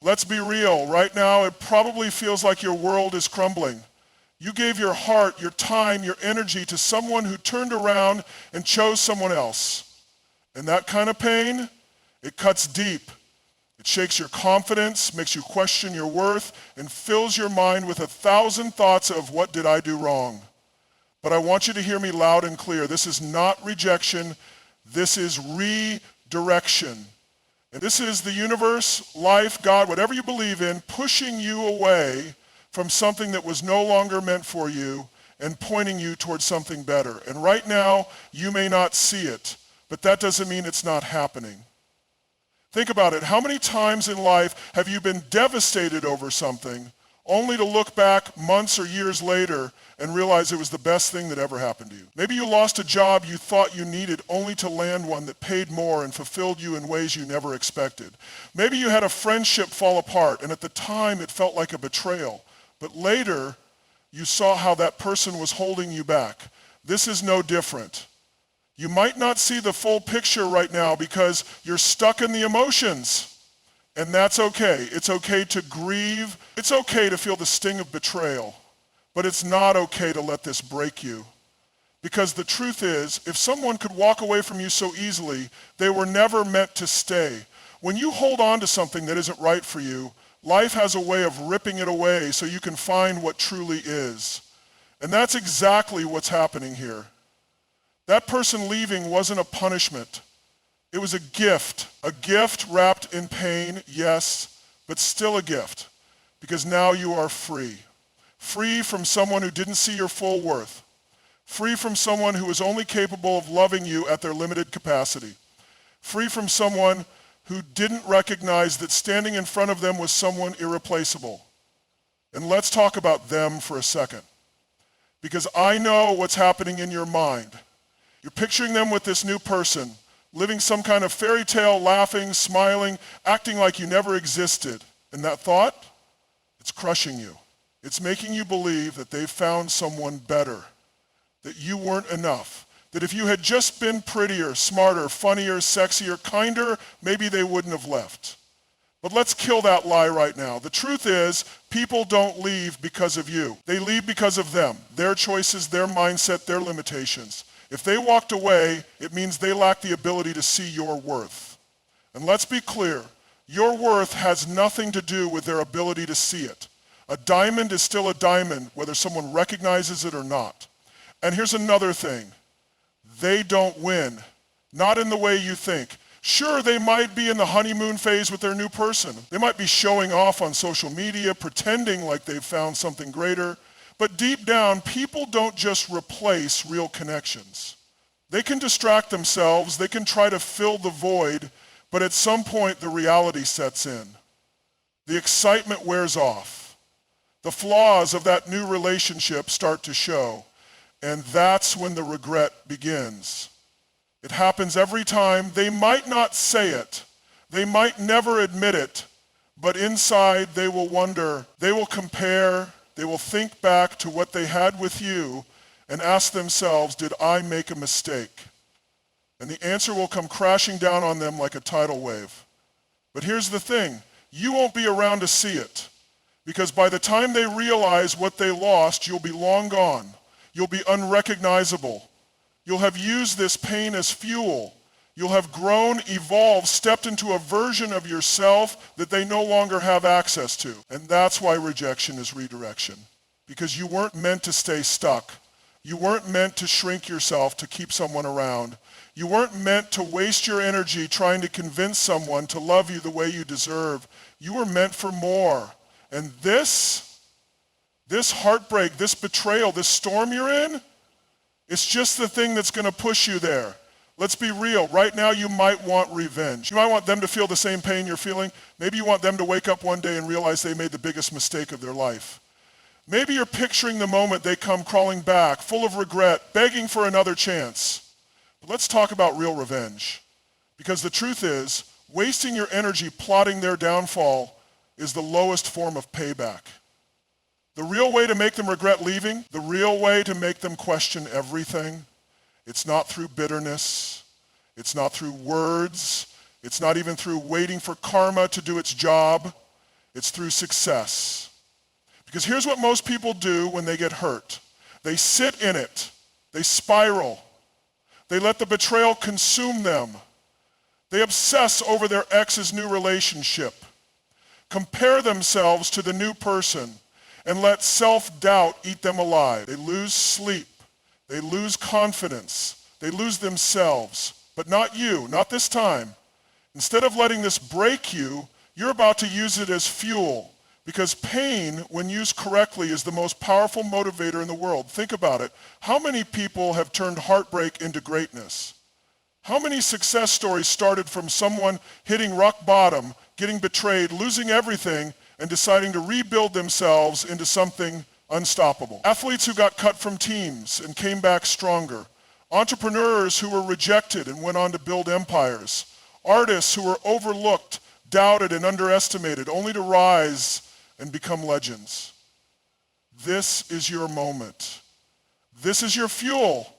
Let's be real. Right now, it probably feels like your world is crumbling. You gave your heart, your time, your energy to someone who turned around and chose someone else. And that kind of pain, it cuts deep. It shakes your confidence, makes you question your worth, and fills your mind with 1,000 thoughts of what did I do wrong? But I want you to hear me loud and clear. This is not rejection. This is redirection. And this is the universe, life, God, whatever you believe in, pushing you away from something that was no longer meant for you and pointing you towards something better. And right now, you may not see it, but that doesn't mean it's not happening. Think about it. How many times in life have you been devastated over something only to look back months or years later and realize it was the best thing that ever happened to you? Maybe you lost a job you thought you needed only to land one that paid more and fulfilled you in ways you never expected. Maybe you had a friendship fall apart and at the time it felt like a betrayal, but later you saw how that person was holding you back. This is no different. You might not see the full picture right now because you're stuck in the emotions. And that's okay. It's okay to grieve. It's okay to feel the sting of betrayal. But it's not okay to let this break you. Because the truth is, if someone could walk away from you so easily, they were never meant to stay. When you hold on to something that isn't right for you, life has a way of ripping it away so you can find what truly is. And that's exactly what's happening here. That person leaving wasn't a punishment. It was a gift wrapped in pain, yes, but still a gift, because now you are free. Free from someone who didn't see your full worth. Free from someone who was only capable of loving you at their limited capacity. Free from someone who didn't recognize that standing in front of them was someone irreplaceable. And let's talk about them for a second, because I know what's happening in your mind. You're picturing them with this new person, living some kind of fairy tale, laughing, smiling, acting like you never existed. And that thought, it's crushing you. It's making you believe that they've found someone better, that you weren't enough, that if you had just been prettier, smarter, funnier, sexier, kinder, maybe they wouldn't have left. But let's kill that lie right now. The truth is, people don't leave because of you. They leave because of them, their choices, their mindset, their limitations. If they walked away, it means they lack the ability to see your worth. And let's be clear, your worth has nothing to do with their ability to see it. A diamond is still a diamond, whether someone recognizes it or not. And here's another thing. They don't win. Not in the way you think. Sure, they might be in the honeymoon phase with their new person. They might be showing off on social media, pretending like they've found something greater. But deep down, people don't just replace real connections. They can distract themselves, they can try to fill the void, but at some point the reality sets in. The excitement wears off. The flaws of that new relationship start to show, and that's when the regret begins. It happens every time. They might not say it, they might never admit it, but inside they will wonder, they will compare, they will think back to what they had with you and ask themselves, did I make a mistake? And the answer will come crashing down on them like a tidal wave. But here's the thing, you won't be around to see it, because by the time they realize what they lost, you'll be long gone. You'll be unrecognizable. You'll have used this pain as fuel. You'll have grown, evolved, stepped into a version of yourself that they no longer have access to. And that's why rejection is redirection. Because you weren't meant to stay stuck. You weren't meant to shrink yourself to keep someone around. You weren't meant to waste your energy trying to convince someone to love you the way you deserve. You were meant for more. And this heartbreak, this betrayal, this storm you're in, it's just the thing that's going to push you there. Let's be real. Right now, you might want revenge. You might want them to feel the same pain you're feeling. Maybe you want them to wake up one day and realize they made the biggest mistake of their life. Maybe you're picturing the moment they come crawling back, full of regret, begging for another chance. But let's talk about real revenge. Because the truth is, wasting your energy plotting their downfall is the lowest form of payback. The real way to make them regret leaving, the real way to make them question everything, it's not through bitterness, it's not through words, it's not even through waiting for karma to do its job. It's through success. Because here's what most people do when they get hurt. They sit in it. They spiral. They let the betrayal consume them. They obsess over their ex's new relationship, compare themselves to the new person, and let self-doubt eat them alive. They lose sleep. They lose confidence. They lose themselves. But not you, not this time. Instead of letting this break you, you're about to use it as fuel. Because pain, when used correctly, is the most powerful motivator in the world. Think about it. How many people have turned heartbreak into greatness? How many success stories started from someone hitting rock bottom, getting betrayed, losing everything, and deciding to rebuild themselves into something unstoppable? Athletes who got cut from teams and came back stronger. Entrepreneurs who were rejected and went on to build empires. Artists who were overlooked, doubted, and underestimated, only to rise and become legends. This is your moment. This is your fuel.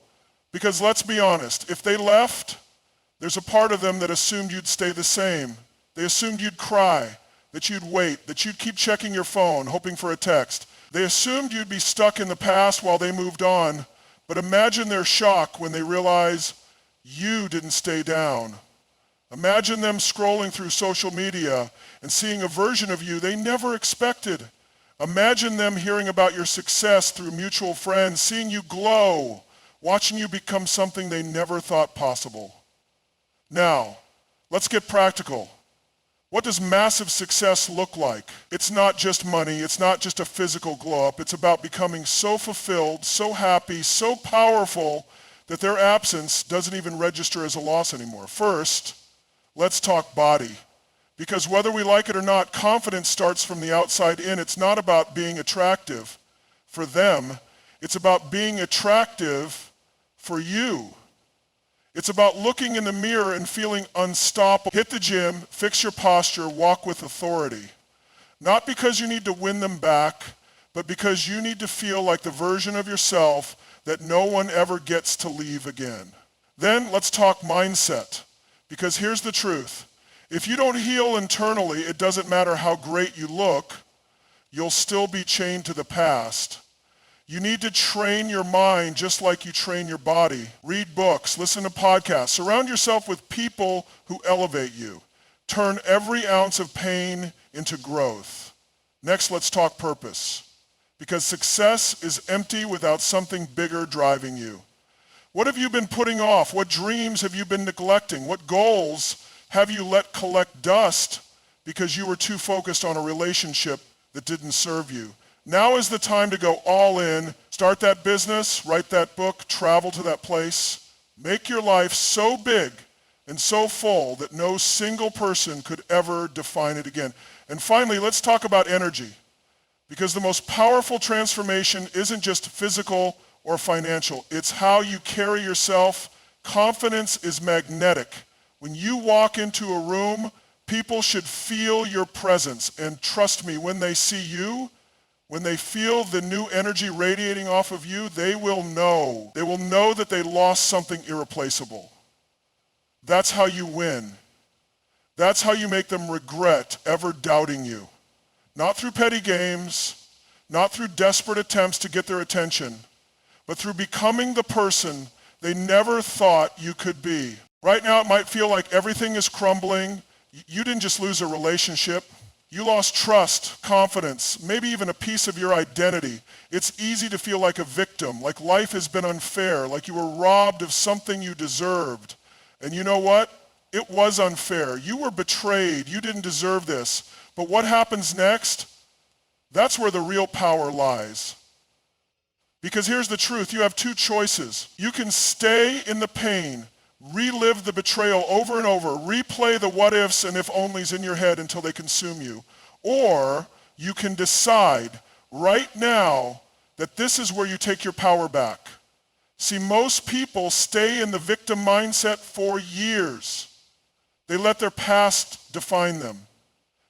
Because let's be honest, if they left, there's a part of them that assumed you'd stay the same. They assumed you'd cry, that you'd wait, that you'd keep checking your phone, hoping for a text. They assumed you'd be stuck in the past while they moved on, but imagine their shock when they realize you didn't stay down. Imagine them scrolling through social media and seeing a version of you they never expected. Imagine them hearing about your success through mutual friends, seeing you glow, watching you become something they never thought possible. Now, let's get practical. What does massive success look like? It's not just money. It's not just a physical glow up. It's about becoming so fulfilled, so happy, so powerful that their absence doesn't even register as a loss anymore. First, let's talk body. Because whether we like it or not, confidence starts from the outside in. It's not about being attractive for them. It's about being attractive for you. It's about looking in the mirror and feeling unstoppable. Hit the gym, fix your posture, walk with authority. Not because you need to win them back, but because you need to feel like the version of yourself that no one ever gets to leave again. Then let's talk mindset. Because here's the truth. If you don't heal internally, it doesn't matter how great you look, you'll still be chained to the past. You need to train your mind just like you train your body. Read books, listen to podcasts, surround yourself with people who elevate you. Turn every ounce of pain into growth. Next, let's talk purpose. Because success is empty without something bigger driving you. What have you been putting off? What dreams have you been neglecting? What goals have you let collect dust because you were too focused on a relationship that didn't serve you? Now is the time to go all in, start that business, write that book, travel to that place. Make your life so big and so full that no single person could ever define it again. And finally, let's talk about energy. Because the most powerful transformation isn't just physical or financial. It's how you carry yourself. Confidence is magnetic. When you walk into a room, people should feel your presence. And trust me, when they see you, when they feel the new energy radiating off of you, they will know. They will know that they lost something irreplaceable. That's how you win. That's how you make them regret ever doubting you. Not through petty games, not through desperate attempts to get their attention, but through becoming the person they never thought you could be. Right now it might feel like everything is crumbling. You didn't just lose a relationship. You lost trust, confidence, maybe even a piece of your identity. It's easy to feel like a victim, like life has been unfair, like you were robbed of something you deserved. And you know what? It was unfair. You were betrayed. You didn't deserve this. But what happens next? That's where the real power lies. Because here's the truth. You have two choices. You can stay in the pain, relive the betrayal over and over, replay the what ifs and if onlys in your head until they consume you. Or you can decide right now that this is where you take your power back. See, most people stay in the victim mindset for years. They let their past define them.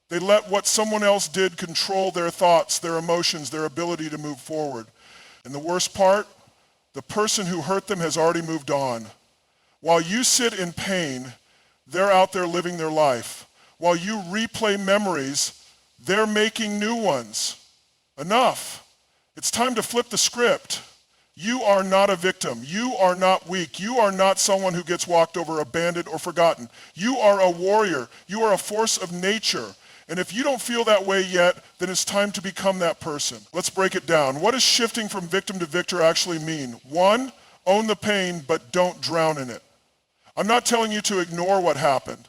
They let what someone else did control their thoughts, their emotions, their ability to move forward. And the worst part, the person who hurt them has already moved on. While you sit in pain, they're out there living their life. While you replay memories, They're making new ones. Enough. It's time to flip the script. You are not a victim. You are not weak. You are not someone who gets walked over, abandoned, or forgotten. You are a warrior. You are a force of nature. And if you don't feel that way yet, then it's time to become that person. Let's break it down. What does shifting from victim to victor actually mean? 1, own the pain, but don't drown in it. I'm not telling you to ignore what happened.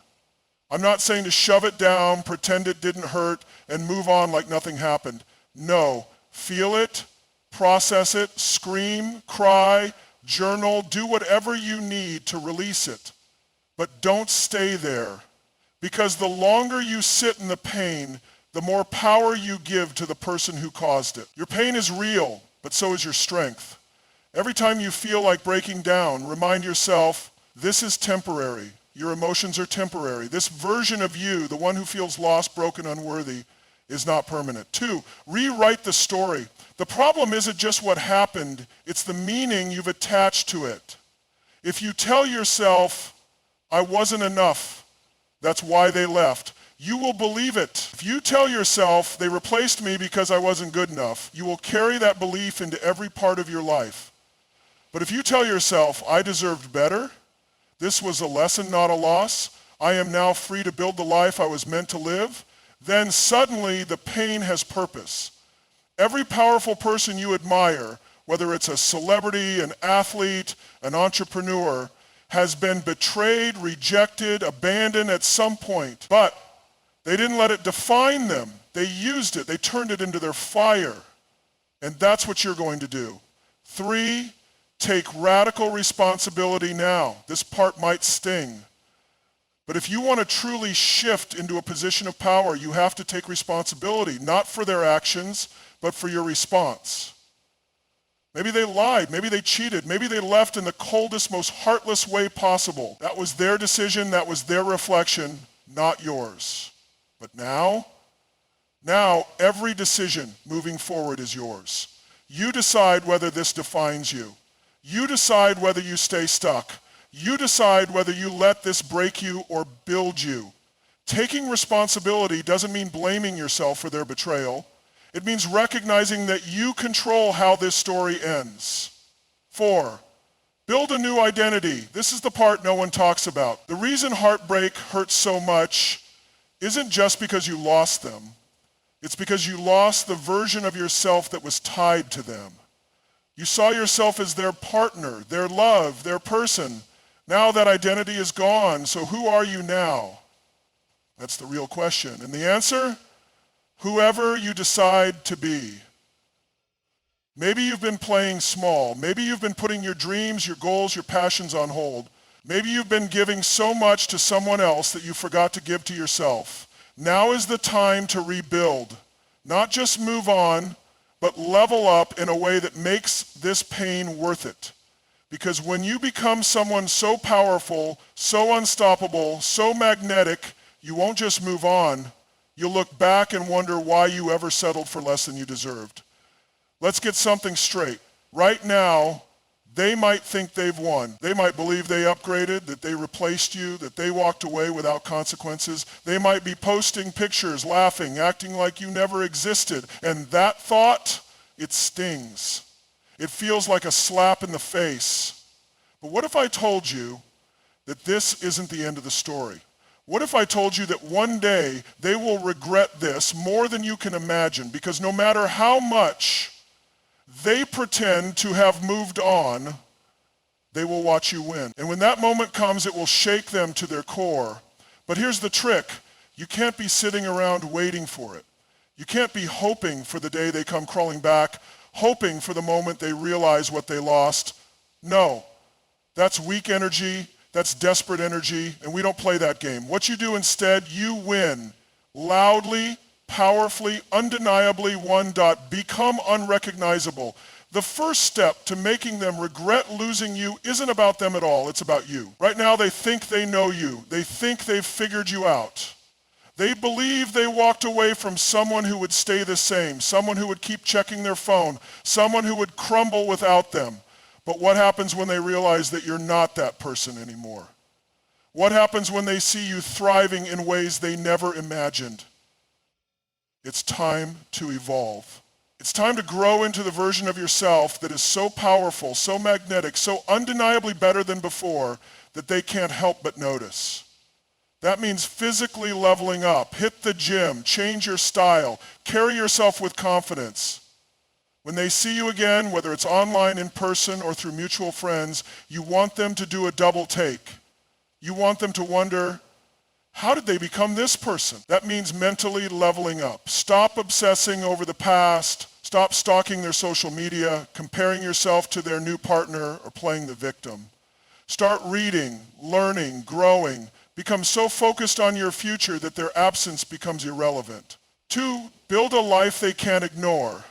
I'm not saying to shove it down, pretend it didn't hurt, and move on like nothing happened. No, feel it, process it, scream, cry, journal, do whatever you need to release it. But don't stay there, because the longer you sit in the pain, the more power you give to the person who caused it. Your pain is real, but so is your strength. Every time you feel like breaking down, remind yourself, this is temporary. Your emotions are temporary. This version of you, the one who feels lost, broken, unworthy, is not permanent. 2, rewrite the story. The problem isn't just what happened, it's the meaning you've attached to it. If you tell yourself, I wasn't enough, that's why they left, you will believe it. If you tell yourself, they replaced me because I wasn't good enough, you will carry that belief into every part of your life. But if you tell yourself, I deserved better, this was a lesson, not a loss, I am now free to build the life I was meant to live, then suddenly the pain has purpose. Every powerful person you admire, whether it's a celebrity, an athlete, an entrepreneur, has been betrayed, rejected, abandoned at some point. But they didn't let it define them. They used it. They turned it into their fire. And that's what you're going to do. 3, take radical responsibility now. This part might sting. But if you want to truly shift into a position of power, you have to take responsibility, not for their actions, but for your response. Maybe they lied, maybe they cheated, maybe they left in the coldest, most heartless way possible. That was their decision, that was their reflection, not yours. But now every decision moving forward is yours. You decide whether this defines you. You decide whether you stay stuck. You decide whether you let this break you or build you. Taking responsibility doesn't mean blaming yourself for their betrayal. It means recognizing that you control how this story ends. 4, build a new identity. This is the part no one talks about. The reason heartbreak hurts so much isn't just because you lost them. It's because you lost the version of yourself that was tied to them. You saw yourself as their partner, their love, their person. Now that identity is gone, so who are you now? That's the real question. And the answer? Whoever you decide to be. Maybe you've been playing small. Maybe you've been putting your dreams, your goals, your passions on hold. Maybe you've been giving so much to someone else that you forgot to give to yourself. Now is the time to rebuild. Not just move on, but level up in a way that makes this pain worth it. Because when you become someone so powerful, so unstoppable, so magnetic, you won't just move on. You'll look back and wonder why you ever settled for less than you deserved. Let's get something straight. Right now, they might think they've won. They might believe they upgraded, that they replaced you, that they walked away without consequences. They might be posting pictures, laughing, acting like you never existed. And that thought, it stings. It feels like a slap in the face. But what if I told you that this isn't the end of the story? What if I told you that one day they will regret this more than you can imagine, because no matter how much they pretend to have moved on, they will watch you win. And when that moment comes, it will shake them to their core. But here's the trick. You can't be sitting around waiting for it. You can't be hoping for the day they come crawling back, hoping for the moment they realize what they lost. No, that's weak energy, that's desperate energy, and we don't play that game. What you do instead, you win. Loudly, powerfully, undeniably, become unrecognizable. The first step to making them regret losing you isn't about them at all, it's about you. Right now they think they know you. They think they've figured you out. They believe they walked away from someone who would stay the same, someone who would keep checking their phone, someone who would crumble without them. But what happens when they realize that you're not that person anymore? What happens when they see you thriving in ways they never imagined? It's time to evolve. It's time to grow into the version of yourself that is so powerful, so magnetic, so undeniably better than before that they can't help but notice. That means physically leveling up, hit the gym, change your style, carry yourself with confidence. When they see you again, whether it's online, in person, or through mutual friends, you want them to do a double take. You want them to wonder, how did they become this person? That means mentally leveling up. Stop obsessing over the past. Stop stalking their social media, comparing yourself to their new partner, or playing the victim. Start reading, learning, growing. Become so focused on your future that their absence becomes irrelevant. 2, build a life they can't ignore.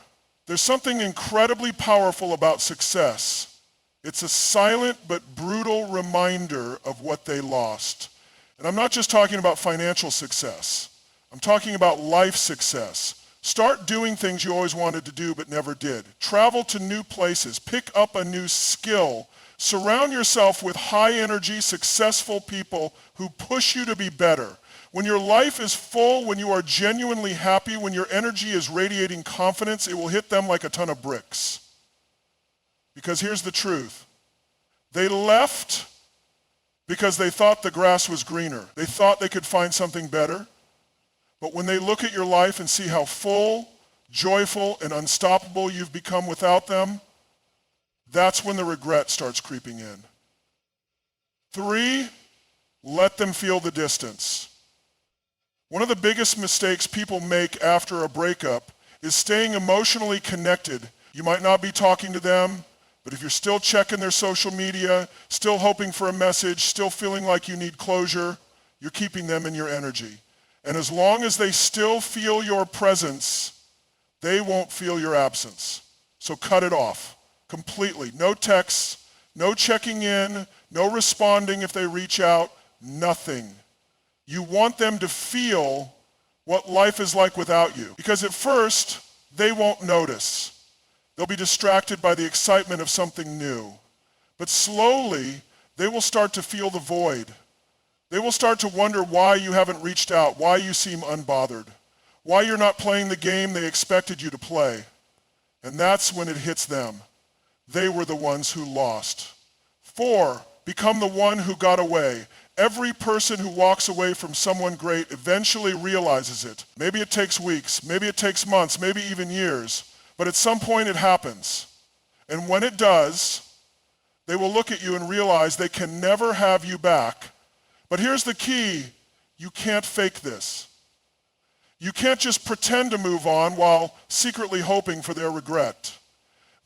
There's something incredibly powerful about success. It's a silent but brutal reminder of what they lost. And I'm not just talking about financial success. I'm talking about life success. Start doing things you always wanted to do but never did. Travel to new places. Pick up a new skill. Surround yourself with high energy, successful people who push you to be better. When your life is full, when you are genuinely happy, when your energy is radiating confidence, it will hit them like a ton of bricks. Because here's the truth. They left because they thought the grass was greener. They thought they could find something better. But when they look at your life and see how full, joyful, and unstoppable you've become without them, that's when the regret starts creeping in. 3, let them feel the distance. One of the biggest mistakes people make after a breakup is staying emotionally connected. You might not be talking to them, but if you're still checking their social media, still hoping for a message, still feeling like you need closure, you're keeping them in your energy. And as long as they still feel your presence, they won't feel your absence. So cut it off completely. No texts, no checking in, no responding if they reach out, nothing. You want them to feel what life is like without you. Because at first, they won't notice. They'll be distracted by the excitement of something new. But slowly, they will start to feel the void. They will start to wonder why you haven't reached out, why you seem unbothered, why you're not playing the game they expected you to play. And that's when it hits them. They were the ones who lost. 4, become the one who got away. Every person who walks away from someone great eventually realizes it. Maybe it takes weeks, maybe it takes months, maybe even years, but at some point it happens. And when it does, they will look at you and realize they can never have you back. But here's the key, you can't fake this. You can't just pretend to move on while secretly hoping for their regret.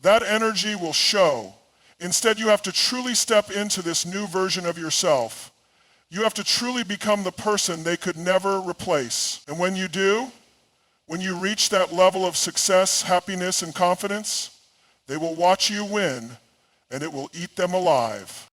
That energy will show. Instead, you have to truly step into this new version of yourself. You have to truly become the person they could never replace. And when you do, when you reach that level of success, happiness, and confidence, they will watch you win, and it will eat them alive.